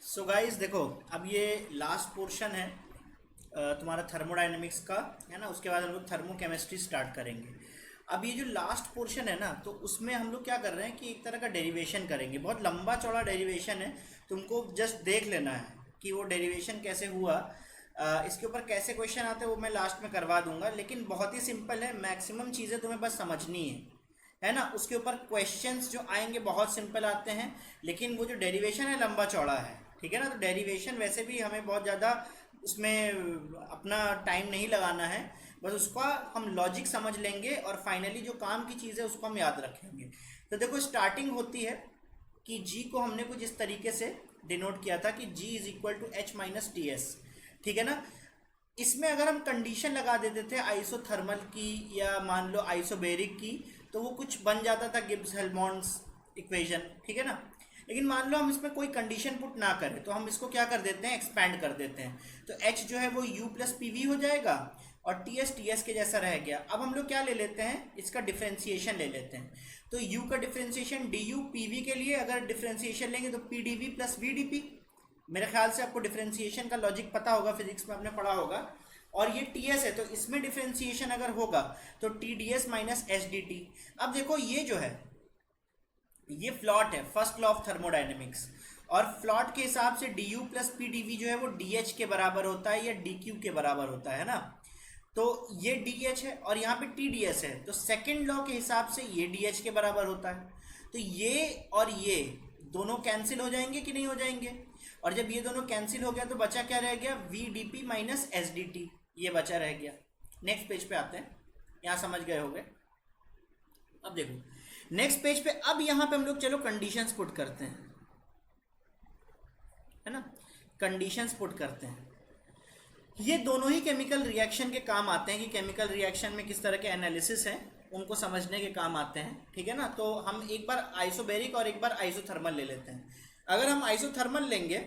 So guys देखो, अब ये लास्ट पोर्शन है तुम्हारा थर्मोडायनेमिक्स का, है ना। उसके बाद हम लोग थर्मोकेमिस्ट्री स्टार्ट करेंगे। अब ये जो लास्ट पोर्शन है ना, तो उसमें हम लोग क्या कर रहे हैं कि एक तरह का डेरिवेशन करेंगे। बहुत लंबा चौड़ा डेरिवेशन है, तुमको जस्ट देख लेना है कि वो डेरिवेशन कैसे हुआ। इसके ऊपर कैसे क्वेश्चन आते हैं वो मैं लास्ट में करवा दूंगा, लेकिन बहुत ही सिंपल है। मैक्सिमम चीज़ें तुम्हें बस समझनी है ना। उसके ऊपर क्वेश्चंस जो आएंगे बहुत सिंपल आते हैं, लेकिन वो जो डेरिवेशन है लंबा चौड़ा है, ठीक है ना। तो डेरिवेशन वैसे भी हमें बहुत ज़्यादा उसमें अपना टाइम नहीं लगाना है, बस उसका हम लॉजिक समझ लेंगे और फाइनली जो काम की चीज़ है उसको हम याद रखेंगे। तो देखो, स्टार्टिंग होती है कि जी को हमने कुछ इस तरीके से डिनोट किया था कि G is equal to H minus T S, ठीक है ना। इसमें अगर हम कंडीशन लगा देते थे आइसोथर्मल की या मान लो आइसोबेरिक की, तो वो कुछ बन जाता था गिब्स हेल्मोंट्स इक्वेशन, ठीक है ना। लेकिन मान लो हम इसमें कोई कंडीशन पुट ना करें, तो हम इसको क्या कर देते हैं, एक्सपैंड कर देते हैं। तो एच जो है वो यू प्लस पी वी हो जाएगा और टी एस के जैसा रह गया। अब हम लोग क्या ले लेते हैं, इसका डिफ्रेंसिएशन ले लेते हैं। तो यू का differentiation D U P V के लिए अगर डिफ्रेंसिएशन लेंगे तो P D V plus V D P. मेरे ख्याल से आपको डिफरेंशिएशन का लॉजिक पता होगा, फिजिक्स में आपने पढ़ा होगा। और ये टी एस है, तो इसमें डिफरेंशिएशन अगर होगा तो T D S minus H D T. अब देखो, ये जो है ये फ्लॉट है, फर्स्ट लॉ ऑफ थर्मोडाइनमिक्स। और फ्लॉट के हिसाब से D U plus P D V जो है वो डी एच के बराबर होता है या डी क्यू के बराबर होता है ना। तो ये डी एच है और यहाँ पे टी डी एस है, तो सेकेंड लॉ के हिसाब से ये डी एच के बराबर होता है। तो ये और ये दोनों कैंसिल हो जाएंगे कि नहीं हो जाएंगे। और जब ये दोनों कैंसिल हो गया तो बचा क्या रह गया, V D P minus S D T, ये बचा रह गया। नेक्स्ट पेज पे आते हैं, यहाँ समझ गए होंगे। अब देखो नेक्स्ट पेज पे, अब यहाँ पे हम लोग चलो कंडीशंस पुट करते हैं, है ना। कंडीशंस पुट करते हैं। ये दोनों ही केमिकल रिएक्शन के काम आते हैं कि केमिकल रिएक्शन में किस तरह के एनालिसिस हैं उनको समझने के काम आते हैं, ठीक है ना। तो हम एक बार आइसोबेरिक और एक बार आइसोथर्मल ले लेते हैं। अगर हम आइसोथर्मल लेंगे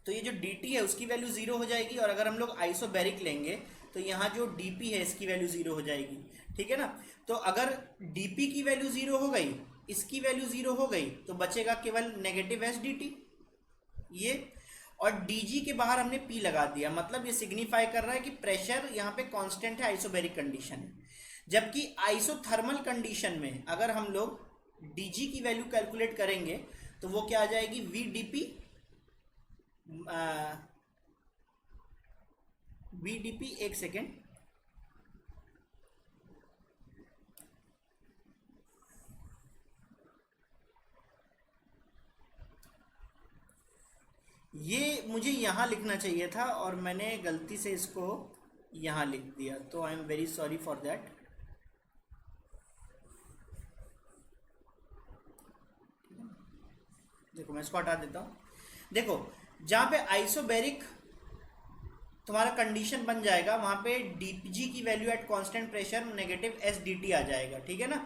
तो ये जो dt है उसकी वैल्यू जीरो हो जाएगी, और अगर हम लोग आइसोबेरिक लेंगे तो यहाँ जो dp है इसकी वैल्यू जीरो हो जाएगी, ठीक है ना। तो अगर dp की वैल्यू जीरो हो गई, इसकी वैल्यू जीरो हो गई, तो बचेगा केवल नेगेटिव एस डी टी ये। और dg के बाहर हमने p लगा दिया, मतलब ये सिग्निफाई कर रहा है कि प्रेशर यहाँ पे कांस्टेंट है, आइसोबेरिक कंडीशन है। जबकि आइसोथर्मल कंडीशन में अगर हम लोग dg की वैल्यू कैलकुलेट करेंगे तो वो क्या आ जाएगी, V D P V D P, एक सेकेंड, ये मुझे यहाँ लिखना चाहिए था और मैंने गलती से इसको यहाँ लिख दिया, तो I am very sorry for that. देखो मैं इसको हटा देता हूँ। देखो, जहाँ पे आइसोबेरिक तुम्हारा कंडीशन बन जाएगा वहाँ पे डी जी की value at constant pressure negative S D T आ जाएगा, ठीक है ना।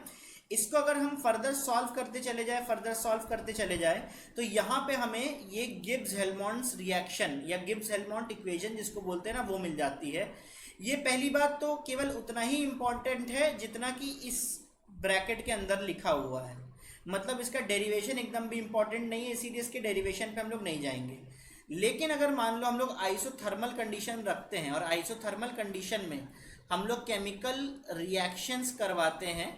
इसको अगर हम फर्दर सॉल्व करते चले जाए तो यहाँ पे हमें ये गिब्स हेल्मोंट्स रिएक्शन या गिब्स हेल्मोंट इक्वेशन जिसको बोलते हैं ना, वो मिल जाती है। ये पहली बात तो केवल उतना ही इम्पॉर्टेंट है जितना कि इस ब्रैकेट के अंदर लिखा हुआ है, मतलब इसका डेरिवेशन एकदम भी इम्पॉर्टेंट नहीं है, इसीलिए इसके डेरिवेशन पे हम लोग नहीं जाएंगे। लेकिन अगर मान लो हम लोग आइसोथर्मल कंडीशन रखते हैं और आइसोथर्मल कंडीशन में हम लोग केमिकल रिएक्शंस करवाते हैं,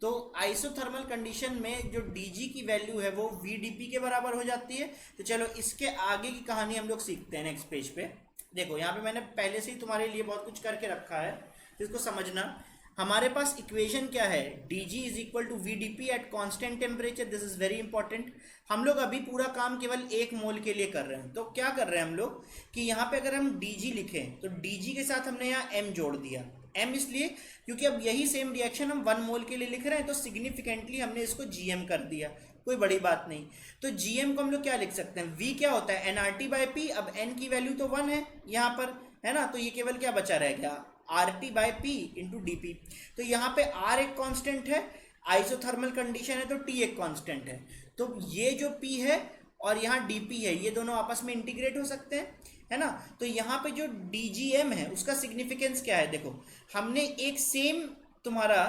तो आइसोथर्मल कंडीशन में जो dg की वैल्यू है वो vdp के बराबर हो जाती है। तो चलो इसके आगे की कहानी हम लोग सीखते हैं नेक्स्ट पेज पे। देखो यहाँ पे मैंने पहले से ही तुम्हारे लिए बहुत कुछ करके रखा है, तो इसको समझना। हमारे पास इक्वेशन क्या है, dg is equal to V D P at constant temperature, this is very important. हम लोग अभी पूरा काम केवल एक मोल के लिए कर रहे हैं, तो क्या कर रहे हैं हम लोग कि यहाँ पे अगर हम dg लिखें तो dg के साथ हमने यहाँ m जोड़ दिया। m इसलिए क्योंकि अब यही सेम रिएक्शन हम 1 मोल के लिए लिख रहे हैं, तो सिग्निफिकेंटली हमने इसको gm कर दिया, कोई बड़ी बात नहीं। तो gm को हम लोग क्या लिख सकते हैं, v क्या होता है nRT बाई p। अब n की वैल्यू तो 1 है यहाँ पर, है ना, तो ये केवल क्या बचा रह गया, RT by P into D P. तो यहाँ पे R एक कांस्टेंट है, आइसोथर्मल कंडीशन है तो T एक कांस्टेंट है। तो ये जो P है और यहाँ dP है, ये दोनों आपस में इंटीग्रेट हो सकते हैं, है ना। तो यहाँ पे जो DGM है उसका सिग्निफिकेंस क्या है, देखो हमने एक सेम तुम्हारा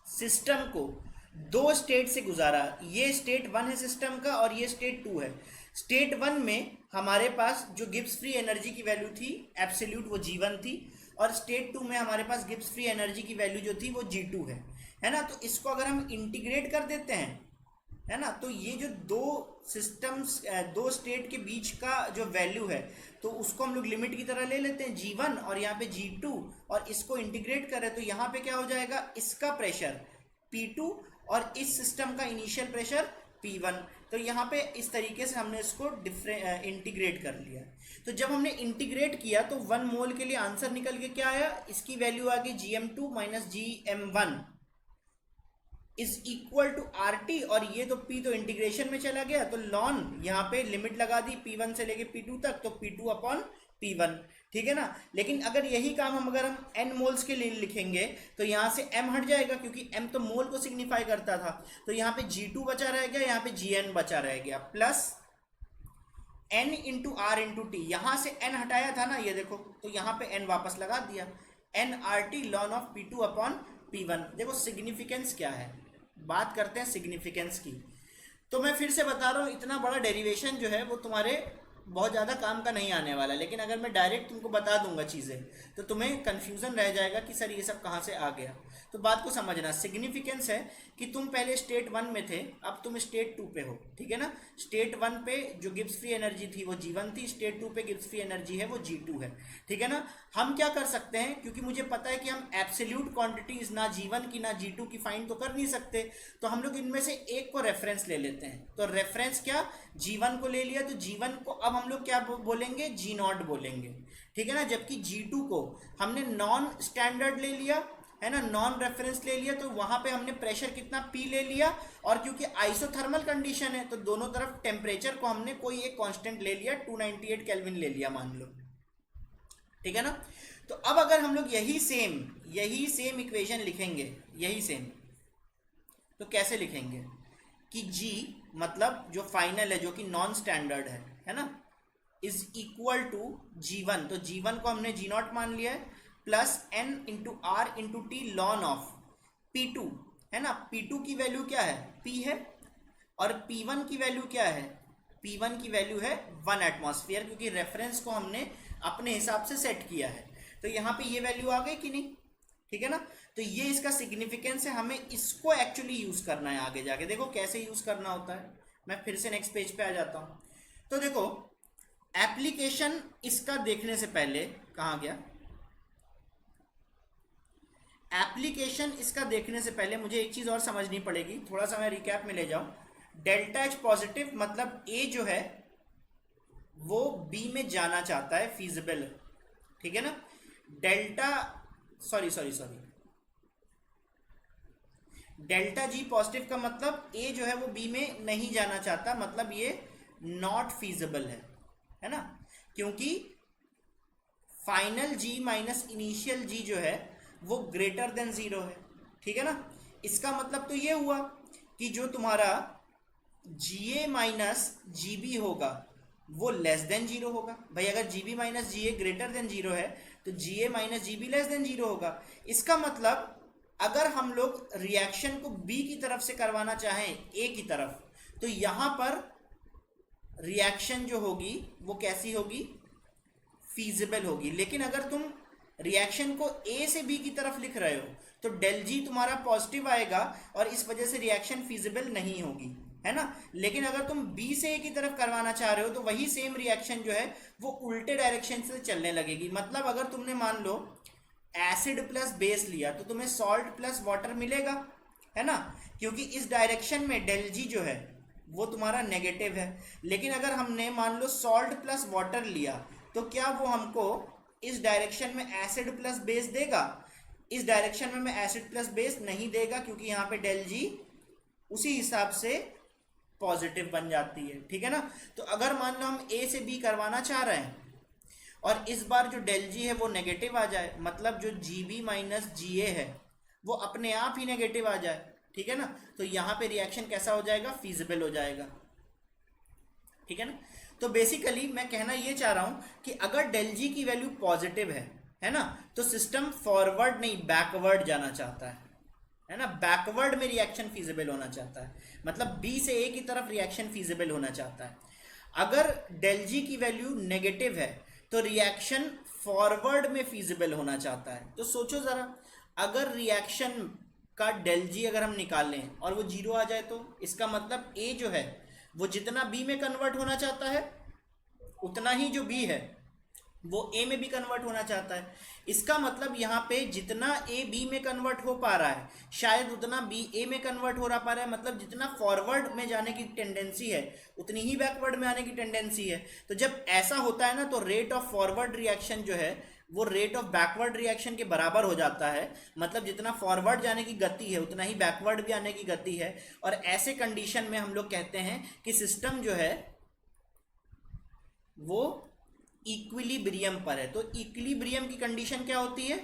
सिस्टम को दो स्टेट से गुजारा। ये स्टेट वन है सिस्टम का और ये स्टेट टू है। स्टेट वन में हमारे पास जो गिब्स फ्री एनर्जी की वैल्यू थी एब्सोल्यूट वो जी1 थी, और स्टेट टू में हमारे पास गिब्स फ्री एनर्जी की वैल्यू जो थी वो जी2 है ना। तो इसको अगर हम इंटीग्रेट कर देते हैं, है ना, तो ये जो दो सिस्टम्स, दो स्टेट के बीच का जो वैल्यू है तो उसको हम लोग लिमिट की तरह ले लेते हैं जी1 और यहाँ पे जी2, और इसको इंटीग्रेट करें तो यहाँ पे क्या हो जाएगा, इसका प्रेशर P2 और इस सिस्टम का इनिशियल प्रेशर P1। तो यहाँ पे इस तरीके से हमने इसको इंटीग्रेट कर लिया। तो जब हमने इंटीग्रेट किया तो 1 मोल के लिए आंसर निकल के क्या आया, इसकी वैल्यू आ गई GM2 minus GM1 is equal to RT, और ये तो P तो इंटीग्रेशन में चला गया, तो लॉन यहाँ पे लिमिट लगा दी P1 से लेके P2 तक, तो P2 अपॉन P1, ठीक है ना। लेकिन अगर यही काम अगर हम n मोल्स के लिए लिखेंगे तो यहाँ से m हट जाएगा, क्योंकि m तो मोल को सिग्निफाई करता था, तो यहाँ पे G2 बचा रह गया, यहाँ पे Gn बचा रह गया, plus n into R into T. यहाँ से n हटाया था ना, ये देखो, तो यहाँ पे n वापस लगा दिया, nRT lawn of P2 upon P1। देखो सिग्निफिकेंस क्या है, बात करते हैं सिग्निफिकेंस की। तो मैं फिर से बता रहा हूँ, इतना बड़ा डेरिवेशन जो है वो तुम्हारे बहुत ज़्यादा काम का नहीं आने वाला, लेकिन अगर मैं डायरेक्ट तुमको बता दूंगा चीज़ें तो तुम्हें कन्फ्यूज़न रह जाएगा कि सर ये सब कहाँ से आ गया। तो बात को समझना, सिग्निफिकेंस है कि तुम पहले स्टेट वन में थे, अब तुम स्टेट टू पे हो, ठीक है ना। स्टेट वन पे जो गिब्स फ्री एनर्जी थी वो जी1 थी, स्टेट टू पे गिब्स फ्री एनर्जी है वो जी2 है, ठीक है ना। हम क्या कर सकते हैं, क्योंकि मुझे पता है कि हम एब्सोल्यूट क्वांटिटीज ना जी1 की ना जी2 की फाइंड तो कर नहीं सकते, तो हम लोग इनमें से एक को रेफरेंस ले लेते हैं। तो रेफरेंस क्या, जी1 को ले लिया, तो जी1 को अब हम लोग क्या बोलेंगे, जी0 बोलेंगे, ठीक है ना। जबकि जी2 को हमने नॉन स्टैंडर्ड ले लिया, है ना, नॉन रेफरेंस ले लिया, तो वहां पे हमने प्रेशर कितना P ले लिया, और क्योंकि आइसोथर्मल कंडीशन है तो दोनों तरफ टेम्परेचर को हमने कोई एक कांस्टेंट ले लिया, 298 केल्विन ले लिया मान लो, ठीक है ना। तो अब अगर हम लोग यही सेम इक्वेशन लिखेंगे, यही सेम, तो कैसे लिखेंगे कि G मतलब जो फाइनल है जो कि नॉन स्टैंडर्ड है ना, इज इक्वल टू G1, तो G1 को हमने G0 मान लिया है, plus n into R into T lawn of P2, है ना। P2 की वैल्यू क्या है, P है, और P1 की वैल्यू क्या है, P1 की वैल्यू है 1 एटमॉस्फेयर, क्योंकि रेफरेंस को हमने अपने हिसाब से सेट किया है। तो यहाँ पे ये वैल्यू आ गई कि नहीं, ठीक है ना। तो ये इसका सिग्निफिकेंस है, हमें इसको एक्चुअली यूज करना है आगे जाके। देखो कैसे यूज करना होता है, मैं फिर से नेक्स्ट पेज पे आ जाता हूँ। तो देखो एप्लीकेशन इसका देखने से पहले कहाँ गया, एप्लीकेशन इसका देखने से पहले मुझे एक चीज और समझनी पड़ेगी, थोड़ा सा मैं रिकैप में ले जाऊं। डेल्टा H पॉजिटिव मतलब A जो है वो B में जाना चाहता है, फीजिबल, ठीक है ना। डेल्टा डेल्टा G पॉजिटिव का मतलब A जो है वो B में नहीं जाना चाहता, मतलब ये नॉट फीजिबल है ना, क्योंकि final G minus initial G जो है वो ग्रेटर देन 0 है, ठीक है ना। इसका मतलब तो ये हुआ कि जो तुम्हारा GA माइनस GB होगा वो लेस देन 0 होगा। भाई अगर GB minus GA greater than 0 है तो GA minus GB less than 0 होगा। इसका मतलब अगर हम लोग रिएक्शन को B की तरफ से करवाना चाहें A की तरफ, तो यहां पर रिएक्शन जो होगी वो कैसी होगी, फीजिबल होगी। लेकिन अगर तुम रिएक्शन को A से B की तरफ लिख रहे हो तो डेल G तुम्हारा पॉजिटिव आएगा और इस वजह से रिएक्शन फीजिबल नहीं होगी, है ना। लेकिन अगर तुम B से A की तरफ करवाना चाह रहे हो तो वही सेम रिएक्शन जो है वो उल्टे डायरेक्शन से चलने लगेगी। मतलब अगर तुमने मान लो एसिड प्लस बेस लिया तो तुम्हें सॉल्ट प्लस वाटर मिलेगा, है ना, क्योंकि इस डायरेक्शन में डेल G जो है वो तुम्हारा नेगेटिव है। लेकिन अगर हमने मान लो सॉल्ट प्लस वाटर लिया तो क्या वो हमको इस डायरेक्शन में एसिड प्लस बेस देगा, इस डायरेक्शन में एसिड प्लस बेस नहीं देगा, क्योंकि यहाँ पे डेल G उसी हिसाब से पॉजिटिव बन जाती है, ठीक है ना। तो अगर मान लो हम A से B करवाना चाह रहे हैं और इस बार जो डेल G है वो नेगेटिव आ जाए, मतलब जो GB माइनस GA है वो अपने आप ही नेगेटिव आ जाए, ठीक है ना, तो यहाँ पे रिएक्शन कैसा हो जाएगा, फीजिबल हो जाएगा, ठीक है ना। तो बेसिकली मैं कहना ये चाह रहा हूँ कि अगर डेल G की वैल्यू पॉजिटिव है ना, तो सिस्टम फॉरवर्ड नहीं बैकवर्ड जाना चाहता है, है ना, बैकवर्ड में रिएक्शन फीजिबल होना चाहता है, मतलब बी से ए की तरफ रिएक्शन फीजिबल होना चाहता है। अगर डेल जी की वैल्यू नेगेटिव है तो रिएक्शन फॉरवर्ड में फीजिबल होना चाहता है। तो सोचो ज़रा, अगर रिएक्शन का डेल जी अगर हम निकालें और वो जीरो आ जाए तो इसका मतलब ए जो है वो जितना बी में कन्वर्ट होना चाहता है उतना ही जो बी है वो ए में भी कन्वर्ट होना चाहता है। इसका मतलब यहाँ पे जितना ए बी में कन्वर्ट हो पा रहा है शायद उतना बी ए में कन्वर्ट हो रहा पा रहा है, मतलब जितना फॉरवर्ड में जाने की टेंडेंसी है उतनी ही बैकवर्ड में आने की टेंडेंसी है। तो जब ऐसा होता है ना तो रेट ऑफ फॉरवर्ड रिएक्शन जो है वो रेट ऑफ बैकवर्ड रिएक्शन के बराबर हो जाता है, मतलब जितना फॉरवर्ड जाने की गति है उतना ही बैकवर्ड भी आने की गति है। और ऐसे कंडीशन में हम लोग कहते हैं कि सिस्टम जो है वो इक्विलिब्रियम पर है। तो इक्विलिब्रियम की कंडीशन क्या होती है,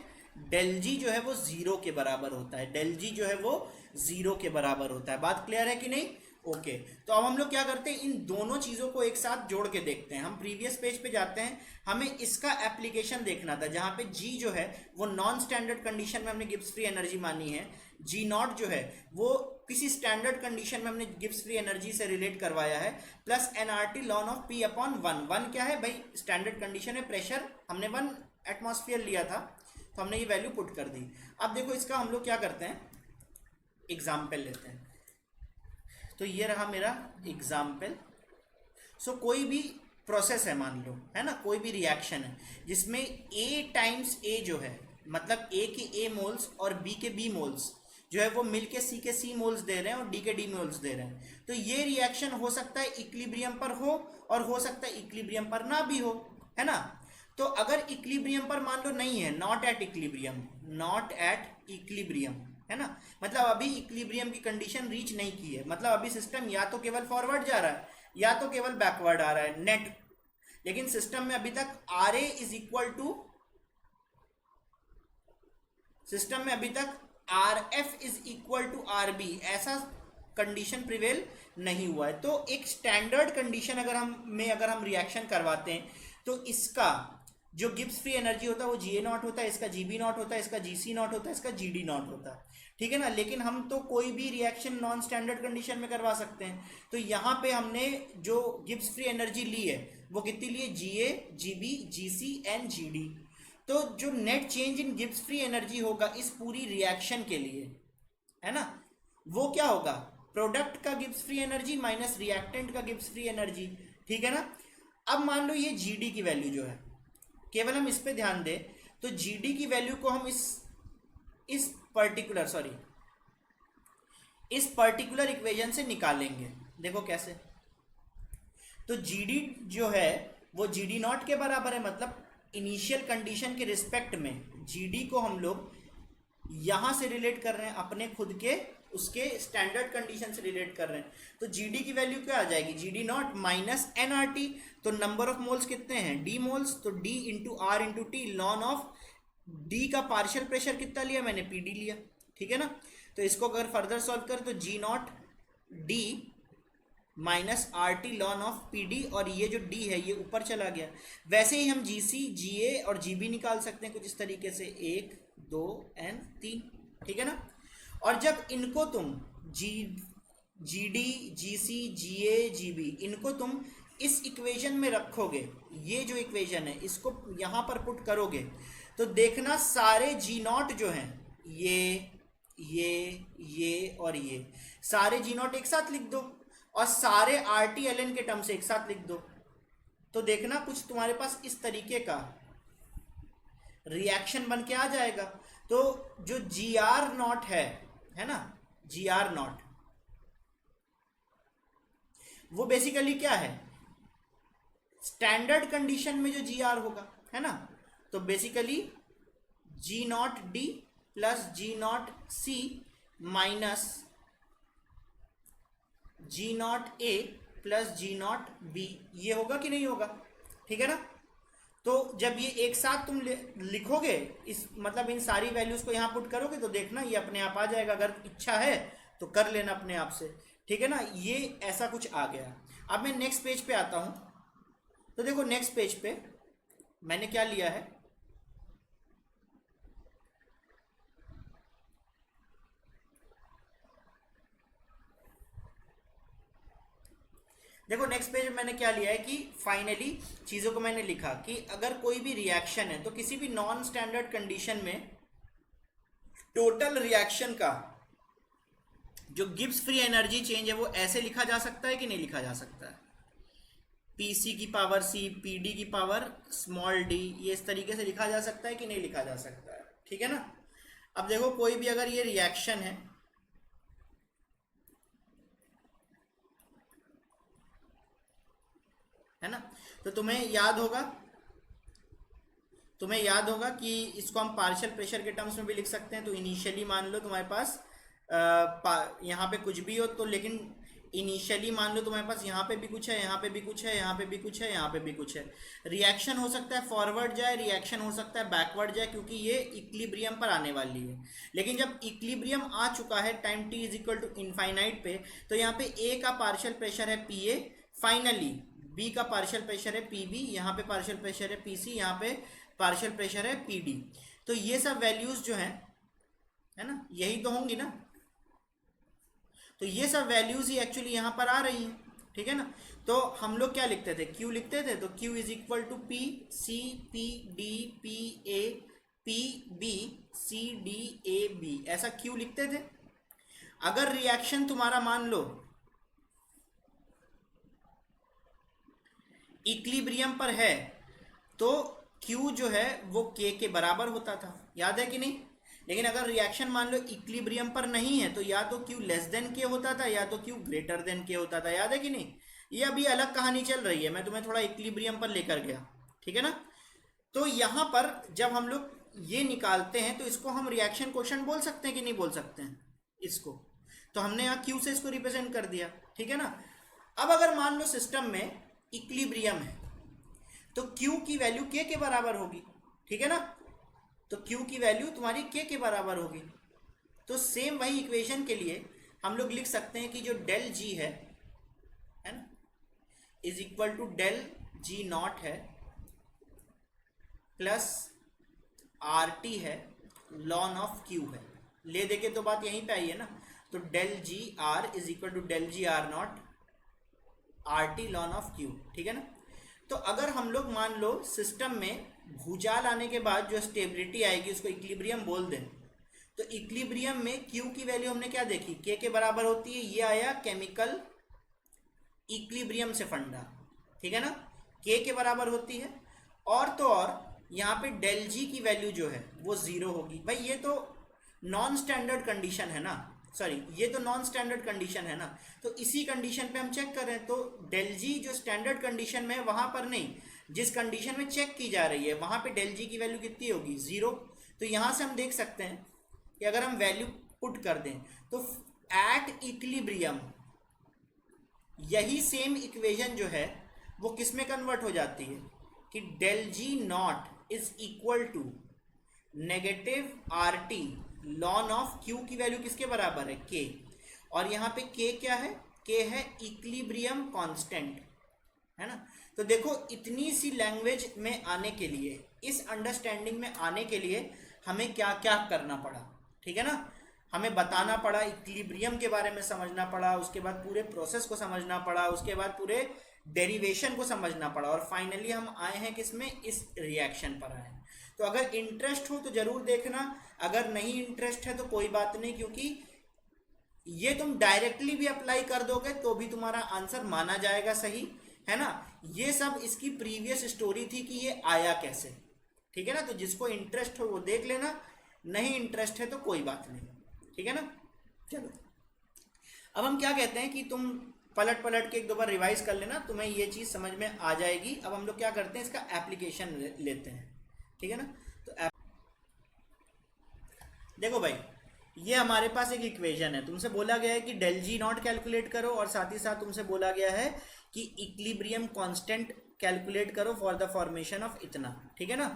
डेल जी जो है वो जीरो के बराबर होता है, डेल जी जो है वो जीरो के बराबर होता है। बात क्लियर है कि नहीं? ओके तो अब हम लोग क्या करते हैं, इन दोनों चीज़ों को एक साथ जोड़ के देखते हैं। हम प्रीवियस पेज पे जाते हैं, हमें इसका एप्लीकेशन देखना था जहाँ पे जी जो है वो नॉन स्टैंडर्ड कंडीशन में हमने गिब्स फ्री एनर्जी मानी है, जी नॉट जो है वो किसी स्टैंडर्ड कंडीशन में हमने गिब्स फ्री एनर्जी से रिलेट करवाया है, plus NRT lawn of P upon one. One क्या है भाई, स्टैंडर्ड कंडीशन है, प्रेशर हमने 1 एटमॉस्फेयर लिया था तो हमने ये वैल्यू पुट कर दी। अब देखो इसका हम लोग क्या करते हैं, एग्जाम्पल लेते हैं। तो ये रहा मेरा एग्जाम्पल। सो कोई भी प्रोसेस है मान लो, है ना, कोई भी रिएक्शन है जिसमें ए टाइम्स ए जो है, मतलब ए के ए मोल्स और बी के बी मोल्स जो है वो मिलके सी के सी मोल्स दे रहे हैं और डी के डी मोल्स दे रहे हैं। तो ये रिएक्शन हो सकता है इक्विलिब्रियम पर हो और हो सकता है इक्विलिब्रियम पर ना भी हो, है ना। तो अगर इक्विलिब्रियम पर मान लो नहीं है, not at equilibrium, not at equilibrium, है ना, मतलब अभी इक्विलिब्रियम की कंडीशन रीच नहीं की है, मतलब अभी सिस्टम या तो केवल फॉरवर्ड जा रहा है या तो केवल बैकवर्ड आ रहा है नेट, लेकिन सिस्टम में अभी तक R A is equal to, system में अभी तक R F is equal to R B ऐसा कंडीशन प्रिवेल नहीं हुआ है। तो एक स्टैंडर्ड कंडीशन अगर हम रिएक्शन करवाते हैं तो इसका जो गिब्स फ्री एनर्जी होता है वो जी ए नॉट होता है, इसका जी बी नॉट होता है, इसका जी सी नॉट होता है, इसका जी डी नॉट होता है, ठीक है ना। लेकिन हम तो कोई भी रिएक्शन नॉन स्टैंडर्ड कंडीशन में करवा सकते हैं। तो यहाँ पे हमने जो गिब्स फ्री एनर्जी ली है वो कितनी ली है, G A, G B, G C and G D. तो जो net change in Gibbs free energy होगा इस पूरी रिएक्शन के लिए, है ना, वो क्या होगा, प्रोडक्ट का Gibbs free energy minus reactant का गिब्स फ्री एनर्जी, ठीक है ना। अब मान लो ये जीडी की वैल्यू जो है, केवल हम इस पे ध्यान दें तो जीडी की वैल्यू को हम इस पर्टिकुलर इक्वेशन से निकालेंगे। देखो कैसे, तो जीडी जो है वो जीडी नॉट के बराबर है, मतलब इनिशियल कंडीशन के रिस्पेक्ट में जीडी को हम लोग यहां से रिलेट कर रहे हैं, अपने खुद के उसके स्टैंडर्ड कंडीशन से रिलेट कर रहे हैं। तो जीडी की वैल्यू क्या आ जाएगी, जीडी नॉट माइनस एनआरटी। तो नंबर ऑफ मोल्स कितने हैं, डी मोल्स, तो D into R into T, lawn of D का पार्शियल प्रेशर कितना लिया मैंने, पी डी लिया, ठीक है ना। तो इसको अगर फर्दर सॉल्व करें तो G naught D minus R T lawn of P D, और ये जो डी है ये ऊपर चला गया। वैसे ही हम जी सी, जी ए और जी बी निकाल सकते हैं कुछ इस तरीके से, 1 2 एंड 3, ठीक है ना। और जब इनको तुम G D, ji C, ji A, G B, इनको तुम इस इक्वेशन में रखोगे, ये जो इक्वेशन है इसको यहाँ पर पुट करोगे तो देखना सारे जी नॉट जो हैं ये और ये सारे जी नॉट एक साथ लिख दो और सारे आर टी एल एन के टर्म से एक साथ लिख दो, तो देखना कुछ तुम्हारे पास इस तरीके का रिएक्शन बन के आ जाएगा। तो जो जी आर नॉट है ना, जी आर नॉट वो बेसिकली क्या है, स्टैंडर्ड कंडीशन में जो जी आर होगा, है ना, तो basically G naught D plus G naught C minus G naught A plus G naught B, ये होगा कि नहीं होगा, ठीक है ना। तो जब ये एक साथ तुम लिखोगे इस, मतलब इन सारी वैल्यूज को यहाँ पुट करोगे तो देखना ये अपने आप आ जाएगा, अगर इच्छा है तो कर लेना अपने आप से, ठीक है ना। ये ऐसा कुछ आ गया। अब मैं नेक्स्ट पेज पे आता हूँ, तो देखो नेक्स्ट पेज पे मैंने क्या लिया है, देखो नेक्स्ट पेज में मैंने क्या लिया है कि फाइनली चीज़ों को मैंने लिखा कि अगर कोई भी रिएक्शन है तो किसी भी नॉन स्टैंडर्ड कंडीशन में टोटल रिएक्शन का जो गिब्स फ्री एनर्जी चेंज है वो ऐसे लिखा जा सकता है कि नहीं लिखा जा सकता है, पीसी की पावर सी, पीडी की पावर स्मॉल डी, ये इस तरीके से लिखा जा सकता है कि नहीं लिखा जा सकता है, ठीक है ना। अब देखो कोई भी अगर ये रिएक्शन है ना, तो तुम्हें याद होगा कि इसको हम पार्शियल प्रेशर के टर्म्स में भी लिख सकते हैं। तो इनिशियली मान लो तुम्हारे पास यहाँ पे कुछ भी हो तो, लेकिन इनिशियली मान लो तुम्हारे पास यहाँ पे भी कुछ है, यहाँ पे भी कुछ है, यहाँ पे भी कुछ है, यहाँ पे भी कुछ है। रिएक्शन हो सकता है फॉरवर्ड जाए, रिएक्शन हो सकता है बैकवर्ड जाए, क्योंकि ये इक्विलिब्रियम पर आने वाली है। लेकिन जब इक्विलिब्रियम आ चुका है time t is equal to infinite पे, तो यहाँ पे a का पार्शियल प्रेशर है pa, फाइनली b का पार्शियल प्रेशर है pb, यहाँ पे पार्शियल प्रेशर है pc, यहाँ पे पार्शियल प्रेशर है pd। तो ये सब वैल्यूज जो है ना, यही तो होंगी ना, तो ये सब वैल्यूज ही एक्चुअली यहाँ पर आ रही हैं, ठीक है ना। तो हम लोग क्या लिखते थे, Q लिखते थे, तो Q is equal to P C P D P A P B C D A B, ऐसा Q लिखते थे। अगर रिएक्शन तुम्हारा मान लो इक्विलिब्रियम पर है तो Q जो है वो K के बराबर होता था, याद है कि नहीं। लेकिन अगर रिएक्शन मान लो इक्विलिब्रियम पर नहीं है तो या तो Q लेस देन K होता था या तो Q ग्रेटर देन K होता था, याद है कि नहीं। ये अभी अलग कहानी चल रही है, मैं तुम्हें थोड़ा इक्विलिब्रियम पर लेकर गया, ठीक है ना। तो यहाँ पर जब हम लोग ये निकालते हैं तो इसको हम रिएक्शन क्वेश्चन बोल सकते हैं कि नहीं बोल सकते हैं इसको, तो हमने यहाँ Q से इसको रिप्रेजेंट कर दिया, ठीक है ना। अब अगर मान लो सिस्टम में इक्विलिब्रियम है तो Q की वैल्यू K के बराबर होगी, ठीक है ना। तो Q की वैल्यू तुम्हारी K के बराबर होगी। तो सेम वही इक्वेशन के लिए हम लोग लिख सकते हैं कि जो डेल G है ना, is equal to del G naught है प्लस RT है लॉन ऑफ Q है। ले देके तो बात यहीं पे आई है ना, तो del G R is equal to del G R naught RT lawn of Q, ठीक है ना। तो अगर हम लोग मान लो सिस्टम में भूचाल आने के बाद जो स्टेबिलिटी आएगी उसको इक्विलिब्रियम बोल दें, तो इक्विलिब्रियम में Q की वैल्यू हमने क्या देखी, K के बराबर होती है। ये आया केमिकल इक्विलिब्रियम से फंडा, ठीक है ना, K के बराबर होती है। और तो और यहाँ पे डेल G की वैल्यू जो है वो 0 होगी। भाई ये तो नॉन स्टैंडर्ड कंडीशन है ना, सॉरी ये तो नॉन स्टैंडर्ड कंडीशन है ना, तो इसी कंडीशन पे हम चेक कर रहे हैं। तो डेल जी जो स्टैंडर्ड कंडीशन में है वहां पर नहीं, जिस कंडीशन में चेक की जा रही है वहां पे डेल जी की वैल्यू कितनी होगी, 0। तो यहां से हम देख सकते हैं कि अगर हम वैल्यू पुट कर दें तो एट इक्विलिब्रियम यही सेम इक्वेशन जो है वो किस में कन्वर्ट हो जाती है कि del G naught is equal to negative R T lawn of Q की वैल्यू किसके बराबर है, के। और यहाँ पे के क्या है, के है इक्विलिब्रियम कांस्टेंट, है ना। तो देखो इतनी सी लैंग्वेज में आने के लिए, इस अंडरस्टैंडिंग में आने के लिए हमें क्या क्या करना पड़ा, ठीक है ना। हमें बताना पड़ा, इक्विलिब्रियम के बारे में समझना पड़ा, उसके बाद पूरे प्रोसेस को समझना पड़ा, उसके बाद पूरे डेरिवेशन को समझना पड़ा, और फाइनली हम आए हैं किसमें, इस रिएक्शन पर आए हैं। तो अगर इंटरेस्ट हो तो जरूर देखना, अगर नहीं इंटरेस्ट है तो कोई बात नहीं, क्योंकि ये तुम डायरेक्टली भी अप्लाई कर दोगे तो भी तुम्हारा आंसर माना जाएगा सही, है ना। ये सब इसकी प्रीवियस स्टोरी थी कि ये आया कैसे, ठीक है ना। तो जिसको इंटरेस्ट हो वो देख लेना, नहीं इंटरेस्ट है तो कोई बात नहीं, ठीक है ना। चलो अब हम क्या कहते हैं कि तुम पलट पलट के एक दो बार रिवाइज कर लेना, तुम्हें ये चीज़ समझ में आ जाएगी। अब हम लोग क्या करते हैं, इसका एप्लीकेशन लेते हैं, ठीक है ना। तो देखो भाई, ये हमारे पास एक इक्वेशन है, तुमसे बोला गया है कि डेल जी नॉट कैलकुलेट करो, और साथ ही साथ तुमसे बोला गया है कि इक्विलिब्रियम कांस्टेंट कैलकुलेट करो फॉर द फॉर्मेशन ऑफ इतना, ठीक है ना।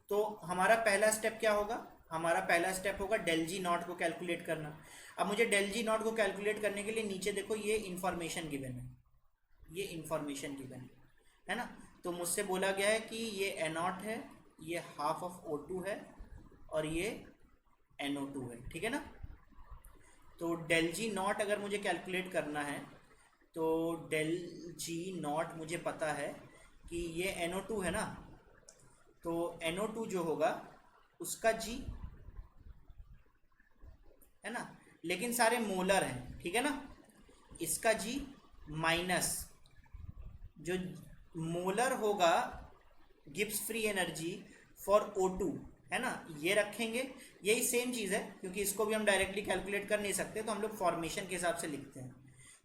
तो हमारा पहला स्टेप क्या होगा, हमारा पहला स्टेप होगा डेल जी नॉट को कैलकुलेट करना। अब मुझे डेल जी नॉट को कैलकुलेट करने के लिए नीचे देखो ये इन्फॉर्मेशन गिवन है, ये इन्फॉर्मेशन गिवन है ना। तो मुझसे बोला गया है कि ये ए नॉट है, ये हाफ ऑफ O2 है, और ये NO2 है, ठीक है ना। तो डेल जी नॉट अगर मुझे कैलकुलेट करना है तो डेल जी नॉट मुझे पता है कि ये NO2 है ना, तो NO2 जो होगा उसका जी, है ना, लेकिन सारे मोलर हैं, ठीक है ना, इसका जी माइनस जो मोलर होगा Gibbs free energy for O2, है ना, ये रखेंगे। यही सेम चीज़ है, क्योंकि इसको भी हम डायरेक्टली कैलकुलेट कर नहीं सकते, तो हम लोग फॉर्मेशन के हिसाब से लिखते हैं।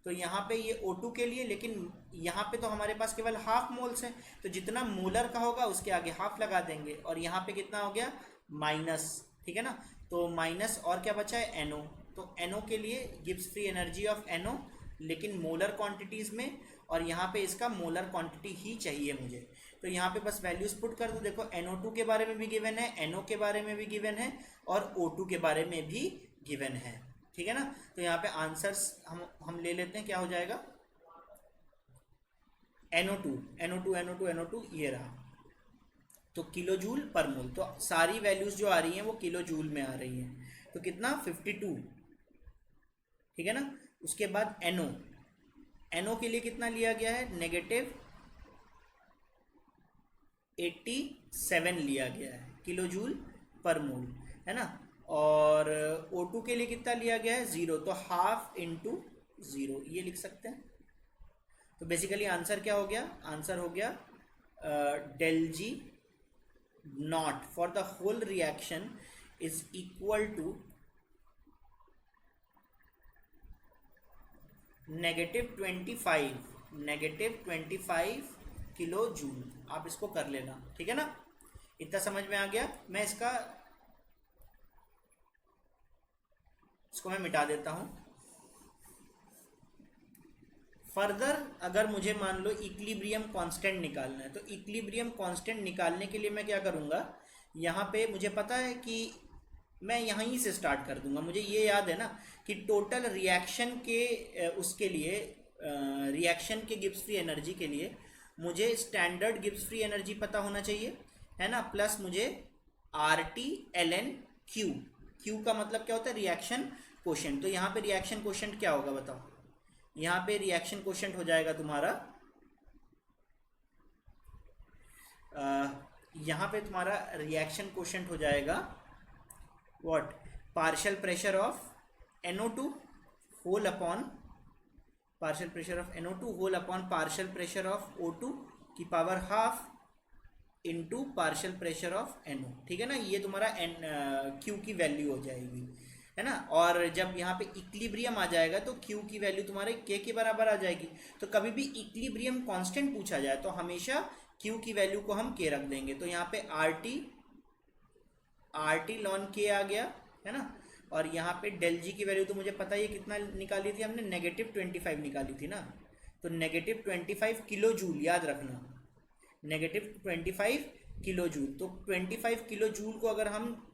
तो यहाँ पे ये O2 के लिए, लेकिन यहाँ पे तो हमारे पास केवल हाफ मोल्स हैं, तो जितना मोलर का होगा उसके आगे हाफ लगा देंगे, और यहाँ पे कितना हो गया, माइनस, ठीक है ना। तो माइनस और क्या बचा है, NO। तो NO के लिए Gibbs free energy of NO, लेकिन मोलर क्वांटिटीज़ में, और यहाँ पे इसका मोलर क्वांटिटी ही चाहिए मुझे। तो यहाँ पे बस वैल्यूज पुट कर दो। देखो NO2 के बारे में भी गिवन है, NO के बारे में भी गिवन है, और O2 के बारे में भी गिवन है, ठीक है ना। तो यहाँ पे आंसर्स हम ले लेते हैं, क्या हो जाएगा, NO2 NO2 NO2 NO2 ये रहा। तो किलो जूल पर मोल, तो सारी वैल्यूज जो आ रही हैं वो किलो जूल में आ रही हैं। तो कितना, 52, ठीक है ना। उसके बाद NO के लिए कितना लिया गया है, नेगेटिव 87 लिया गया है किलो जूल पर मोल, है ना। और O2 के लिए कितना लिया गया है, 0, तो हाफ इंटू 0 ये लिख सकते हैं। तो बेसिकली आंसर क्या हो गया, आंसर हो गया del G naught for the whole reaction is equal to -25 kilo joule. आप इसको कर लेना, ठीक है ना, इतना समझ में आ गया। मैं इसको मैं मिटा देता हूँ। फर्दर अगर मुझे मान लो इक्विलिब्रियम कांस्टेंट निकालना है, तो इक्विलिब्रियम कांस्टेंट निकालने के लिए मैं क्या करूँगा, यहाँ पे मुझे पता है कि मैं यहीं से स्टार्ट कर दूंगा। मुझे ये याद है ना कि टोटल रिएक्शन के उसके लिए रिएक्शन के गिब्स फ्री एनर्जी के लिए मुझे स्टैंडर्ड गिब्स फ्री एनर्जी पता होना चाहिए, है ना, प्लस मुझे RT ln Q। Q का मतलब क्या होता है, रिएक्शन कोशेंट। तो यहाँ पे रिएक्शन कोशेंट क्या होगा बताओ, यहाँ पे रिएक्शन कोशेंट हो जाएगा तुम्हारा यहाँ पे तुम्हारा रिएक्शन कोशेंट हो जाएगा what, partial pressure of NO2 whole upon partial pressure of NO2 whole upon partial pressure of O2 की power half into partial pressure of NO, ठीक है ना। ये तुम्हारा Q की वैल्यू हो जाएगी, है ना। और जब यहाँ पे इक्विलिब्रियम आ जाएगा तो Q की वैल्यू तुम्हारे K के बराबर आ जाएगी। तो कभी भी इक्विलिब्रियम कांस्टेंट पूछा जाए तो हमेशा Q की वैल्यू को हम K रख देंगे। तो यहाँ पे RT ln K आ गया, है ना। और यहाँ पे डेल जी की वैल्यू तो मुझे पता ही है, कितना निकाली थी हमने, -25 निकाली थी ना। तो -25 किलो जूल, याद रखना, -25 किलो जूल। तो 25 किलो जूल को अगर हम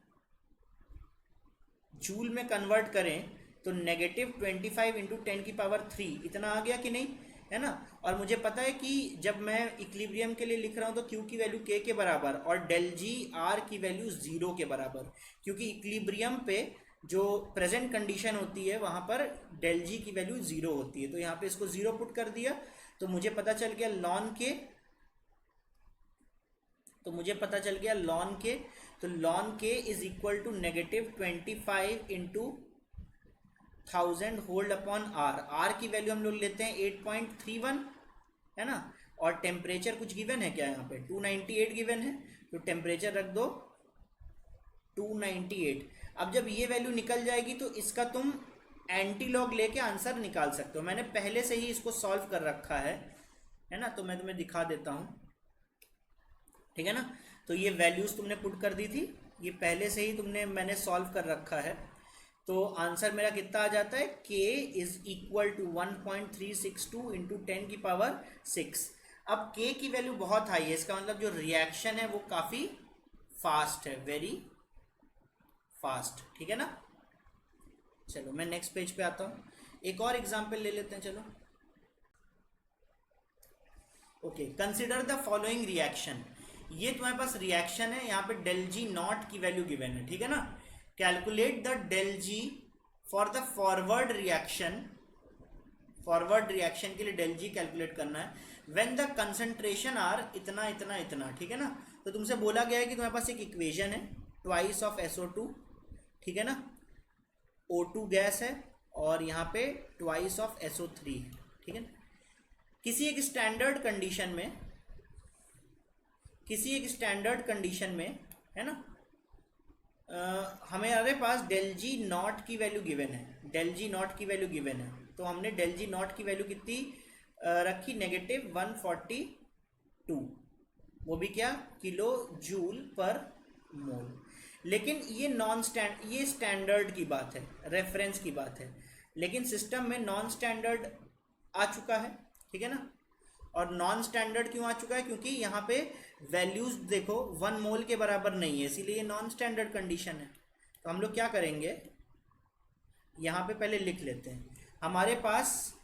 जूल में कन्वर्ट करें तो -25 इंटू 10 की पावर 3 इतना आ गया कि नहीं, है ना। और मुझे पता है कि जब मैं इक्विलिब्रियम के लिए लिख रहा हूँ तो Q की वैल्यू K के बराबर और डेल जी R की वैल्यू 0 के बराबर, क्योंकि इक्विलिब्रियम पे जो प्रेजेंट कंडीशन होती है वहाँ पर डेल जी की वैल्यू 0 होती है। तो यहाँ पे इसको 0 पुट कर दिया, तो मुझे पता चल गया ln K, तो मुझे पता चल गया ln K, तो ln K is equal to -25 into 1000 whole upon R की वैल्यू हम लोग लेते हैं 8.31, है ना। और टेम्परेचर कुछ गिवन है क्या, यहाँ पे 298 गिवन है, तो टेम्परेचर रख दो 298। अब जब ये वैल्यू निकल जाएगी तो इसका तुम एंटी लॉग लेके आंसर निकाल सकते हो। मैंने पहले से ही इसको सॉल्व कर रखा है ना, तो मैं तुम्हें दिखा देता हूँ, ठीक है ना। तो ये वैल्यूज तुमने पुट कर दी थी, ये पहले से ही मैंने सॉल्व कर रखा है। तो आंसर मेरा कितना आ जाता है, K is equal to 1.362 into 10 की पावर 6। अब K की वैल्यू बहुत हाई है, इसका मतलब जो रिएक्शन है वो काफ़ी फास्ट है, वेरी फास्ट, ठीक है ना। चलो मैं नेक्स्ट पेज पे आता हूँ, एक और एग्जाम्पल ले लेते हैं, चलो। Okay, consider the following reaction. ये तुम्हारे पास रिएक्शन है, यहाँ पे डेल जी नॉट की वैल्यू गिवन है, ठीक है ना। Calculate the del G for the forward reaction forward reaction के लिए डेल जी कैलकुलेट करना है व्हेन द कंसंट्रेशन आर इतना इतना इतना, ठीक है ना। तो तुमसे बोला गया है कि तुम्हारे पास एक इक्वेशन है ट्वाइस ऑफ SO2, ठीक है ना, O2 गैस है और यहाँ पे ट्वाइस ऑफ SO3 है, ठीक है ना। किसी एक स्टैंडर्ड कंडीशन में है ना, हमारे पास डेल जी नॉट की वैल्यू गिवन है, डेल जी नॉट की वैल्यू गिवन है। तो हमने डेल जी नॉट की वैल्यू कितनी रखी, -142, वो भी क्या, किलो जूल पर मोल। लेकिन ये स्टैंडर्ड की बात है, रेफरेंस की बात है, लेकिन सिस्टम में नॉन स्टैंडर्ड आ चुका है, ठीक है ना। और नॉन स्टैंडर्ड क्यों आ चुका है, क्योंकि यहाँ पे वैल्यूज देखो 1 मोल के बराबर नहीं है, इसीलिए ये नॉन स्टैंडर्ड कंडीशन है। तो हम लोग क्या करेंगे, यहाँ पे पहले लिख लेते हैं, हमारे पास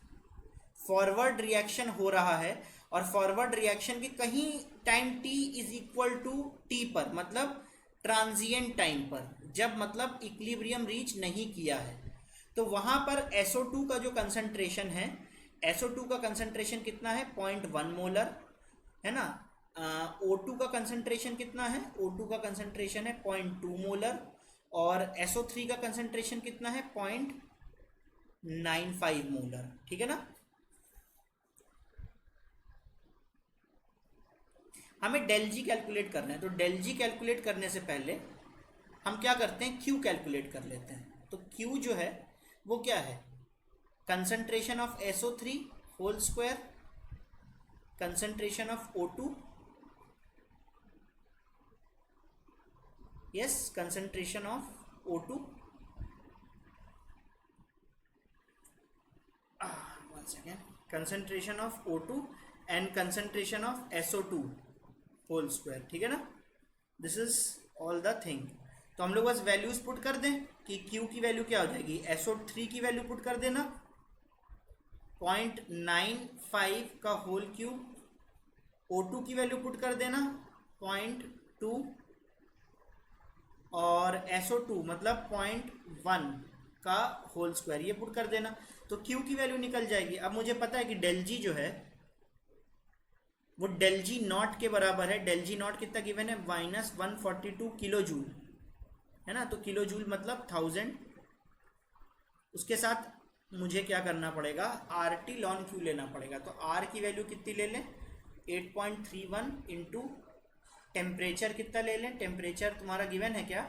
फॉरवर्ड रिएक्शन हो रहा है और फॉरवर्ड रिएक्शन की कहीं time t is equal to T पर, मतलब ट्रांजिएंट टाइम पर, जब मतलब इक्विलिब्रियम रीच नहीं किया है, तो वहाँ पर SO2 का जो कंसंट्रेशन है, SO2 का कंसंट्रेशन कितना है, 0.1 मोलर, है ना। O2 का कंसंट्रेशन कितना है, O2 का कंसंट्रेशन है 0.2 मोलर, और SO3 का कंसंट्रेशन कितना है, 0.95 मोलर, ठीक है ना। हमें डेल जी कैलकुलेट करना है, तो डेल जी कैलकुलेट करने से पहले हम क्या करते हैं, क्यू कैलकुलेट कर लेते हैं। तो क्यू जो है वो क्या है, concentration of SO3 whole square, concentration of O2, yes, concentration of O2, one second, concentration of O2 and concentration of SO2 whole square, ठीक है ना। This is all the thing. तो हम लोग बस वैल्यूज पुट कर दें कि Q की वैल्यू क्या हो जाएगी, SO3 की वैल्यू पुट कर देना 0.95 का होल क्यूब, O2 की वैल्यू पुट कर देना 0.2 और SO2 मतलब 0.1 का होल स्क्वायर, ये पुट कर देना, तो Q की वैल्यू निकल जाएगी। अब मुझे पता है कि डेल जी जो है वो डेल जी नॉट के बराबर है। डेल जी नॉट कितना गिवन है, -142 किलो जूल, है ना। तो किलो जूल मतलब 1000, उसके साथ मुझे क्या करना पड़ेगा, RT ln Q लेना पड़ेगा। तो R की वैल्यू कितनी ले लें, 8.31 इंटू टेम्परेचर कितना ले लें, टेम्परेचर तुम्हारा गिवन है क्या,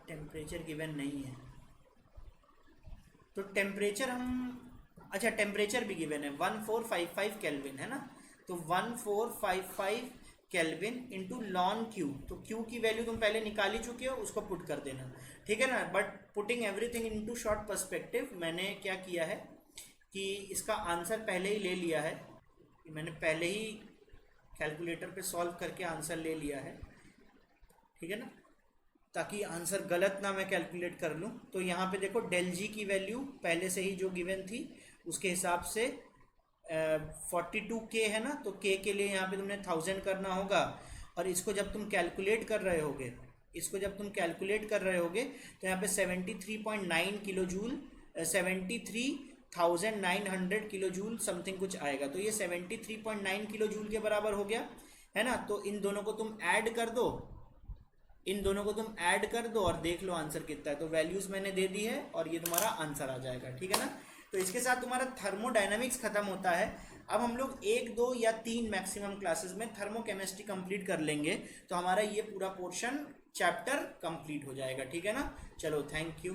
टेम्परेचर गिवन नहीं है, तो टेम्परेचर हम, अच्छा टेम्परेचर भी गिवन है 1455 केल्विन, है ना। तो 1455 केल्विन इंटू लॉन क्यू, तो क्यू की वैल्यू तुम पहले निकाल ही चुके हो, उसको पुट कर देना, ठीक है ना। But putting everything into short perspective, मैंने क्या किया है कि इसका आंसर पहले ही ले लिया है, मैंने पहले ही कैलकुलेटर पे सॉल्व करके आंसर ले लिया है, ठीक है ना, ताकि आंसर गलत ना मैं कैलकुलेट कर लूँ। तो यहाँ पे देखो डेल जी की वैल्यू पहले से ही जो गिवन थी उसके हिसाब से 42K है ना, तो K के लिए यहाँ पे तुमने 1000 करना होगा, और इसको जब तुम कैलकुलेट कर रहे होगे तो यहाँ पे 73.9 kilo joule, 73,900 kilo joule something कुछ आएगा, तो ये 73.9 किलो जूल के बराबर हो गया, है ना। तो इन दोनों को तुम ऐड कर दो और देख लो आंसर कितना है। तो वैल्यूज मैंने दे दी है और ये तुम्हारा आंसर आ जाएगा, ठीक है ना। तो इसके साथ तुम्हारा थर्मोडायनामिक्स खत्म होता है। अब हम लोग 1, 2 या 3 मैक्सिमम क्लासेस में थर्मोकेमिस्ट्री कंप्लीट कर लेंगे, तो हमारा ये पूरा पोर्शन चैप्टर कंप्लीट हो जाएगा, ठीक है ना। चलो, थैंक यू।